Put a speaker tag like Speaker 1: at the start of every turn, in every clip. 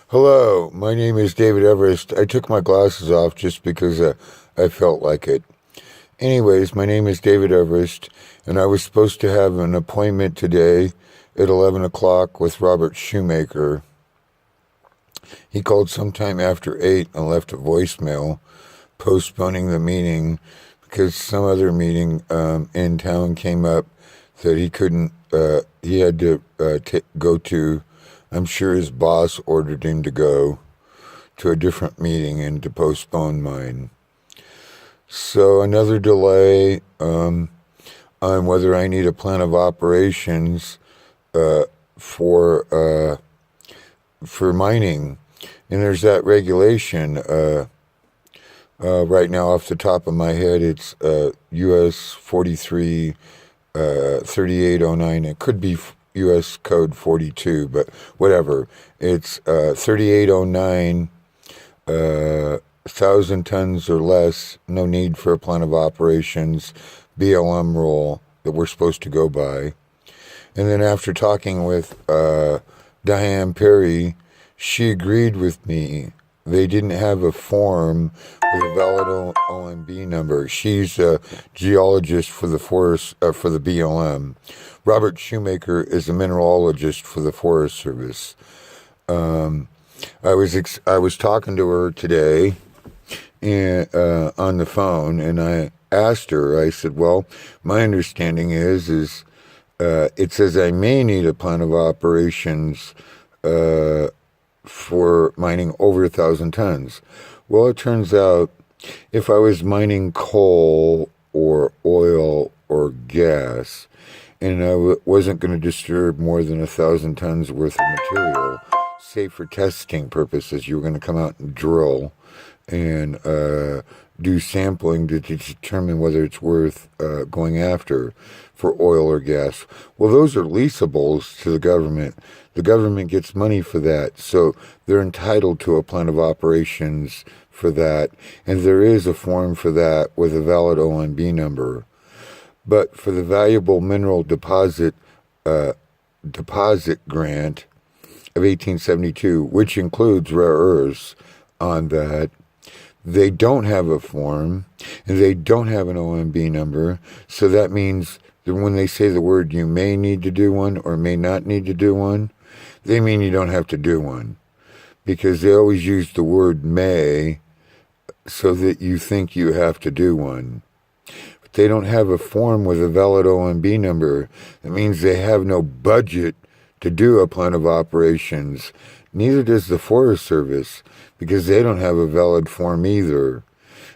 Speaker 1: Hello, my name is David Everest. I took my glasses off just because I felt like it. Anyways, my name is David Everest, and I was supposed to have an appointment today at 11 o'clock with Robert Shoemaker. He called sometime after 8 and left a voicemail postponing the meeting because some other meeting in town came up that he had to go to. I'm sure his boss ordered him to go to a different meeting and to postpone mine. So another delay on whether I need a plan of operations for mining. And there's that regulation. Right now, off the top of my head, it's US 43 3809. It could be U.S. Code 42, but whatever. It's 3809, 1,000 tons or less, no need for a plan of operations, BLM rule that we're supposed to go by. And then after talking with Diane Perry, she agreed with me. They didn't have a form with a valid OMB number. She's a geologist for the forest for the BLM. Robert Shoemaker is a mineralogist for the Forest Service. I was talking to her today on the phone, and I asked her. I said, "Well, my understanding is it says I may need a plan of operations for mining over 1,000 tons." Well, it turns out if I was mining coal or oil or gas, and I wasn't going to disturb more than 1,000 tons worth of material, say for testing purposes, you were going to come out and drill and do sampling to determine whether it's worth going after for oil or gas. Well, those are leasables to the government. The government gets money for that, so they're entitled to a plan of operations for that, and there is a form for that with a valid OMB number. But for the valuable mineral deposit grant of 1872, which includes rare earths on that, they don't have a form, and they don't have an OMB number, so that means that when they say the word you may need to do one or may not need to do one, they mean you don't have to do one, because they always use the word may so that you think you have to do one. But they don't have a form with a valid OMB number. That means they have no budget to do a plan of operations. Neither does the Forest Service, because they don't have a valid form either.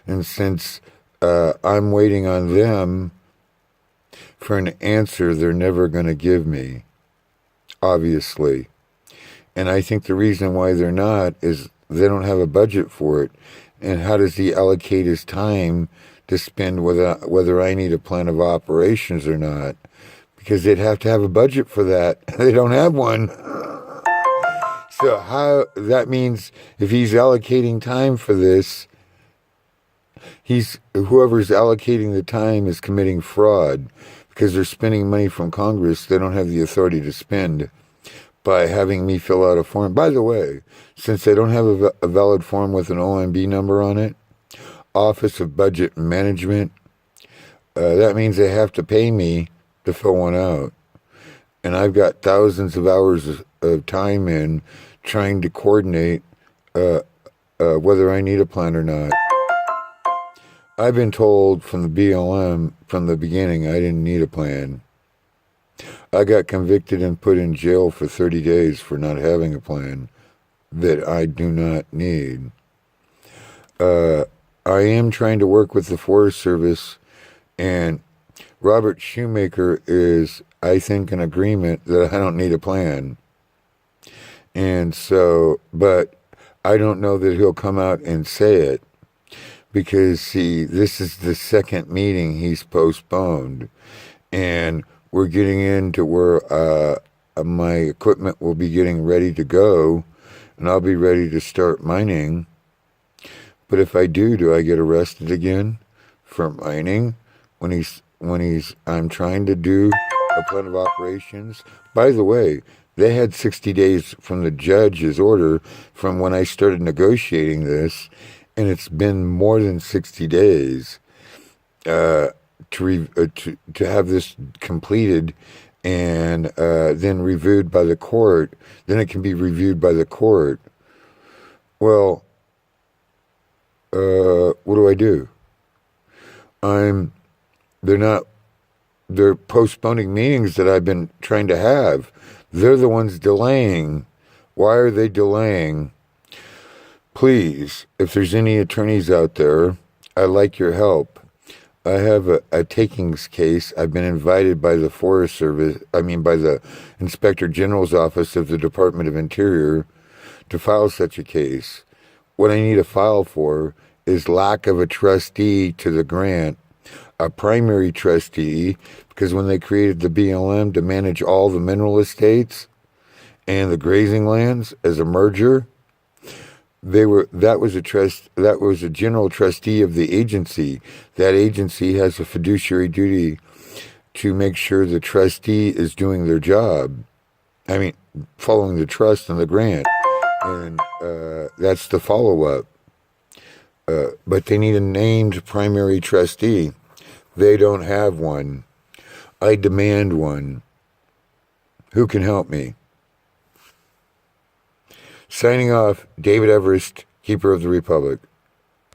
Speaker 1: And since I'm waiting on them for an answer they're never going to give me, obviously. And I think the reason why they're not is they don't have a budget for it. And how does he allocate his time to spend whether I need a plan of operations or not? Because they'd have to have a budget for that. They don't have one. So how that means if he's allocating time for this, whoever's allocating the time is committing fraud, because they're spending money from Congress they don't have the authority to spend by having me fill out a form. By the way, since they don't have a valid form with an OMB number on it, Office of Budget and Management, that means they have to pay me to fill one out. And I've got thousands of hours of time in trying to coordinate whether I need a plan or not. I've been told from the BLM from the beginning I didn't need a plan. I got convicted and put in jail for 30 days for not having a plan that I do not need. I am trying to work with the Forest Service, and Robert Shoemaker is, I think, in agreement that I don't need a plan. And so, but I don't know that he'll come out and say it, because, see, this is the second meeting he's postponed, and we're getting into where my equipment will be getting ready to go, and I'll be ready to start mining. But if I do I get arrested again for mining when I'm trying to do a plan of operations? By the way, They had 60 days from the judge's order from when I started negotiating this, and it's been more than 60 days to have this completed and then reviewed by the court. Then it can be reviewed by the court. Well, what do I do? They're postponing meetings that I've been trying to have. They're the ones delaying. Why are they delaying? Please, if there's any attorneys out there, I'd like your help. I have a takings case. I've been invited by the Forest Service, by the Inspector General's Office of the Department of Interior to file such a case. What I need a file for is lack of a trustee to the grant, a primary trustee, because when they created the BLM to manage all the mineral estates and the grazing lands as a merger, that was a general trustee of the agency. That agency has a fiduciary duty to make sure the trustee is doing their job. Following the trust and the grant. And that's the follow-up. But they need a named primary trustee. They don't have one. I demand one. Who can help me? Signing off, David Everest, Keeper of the Republic.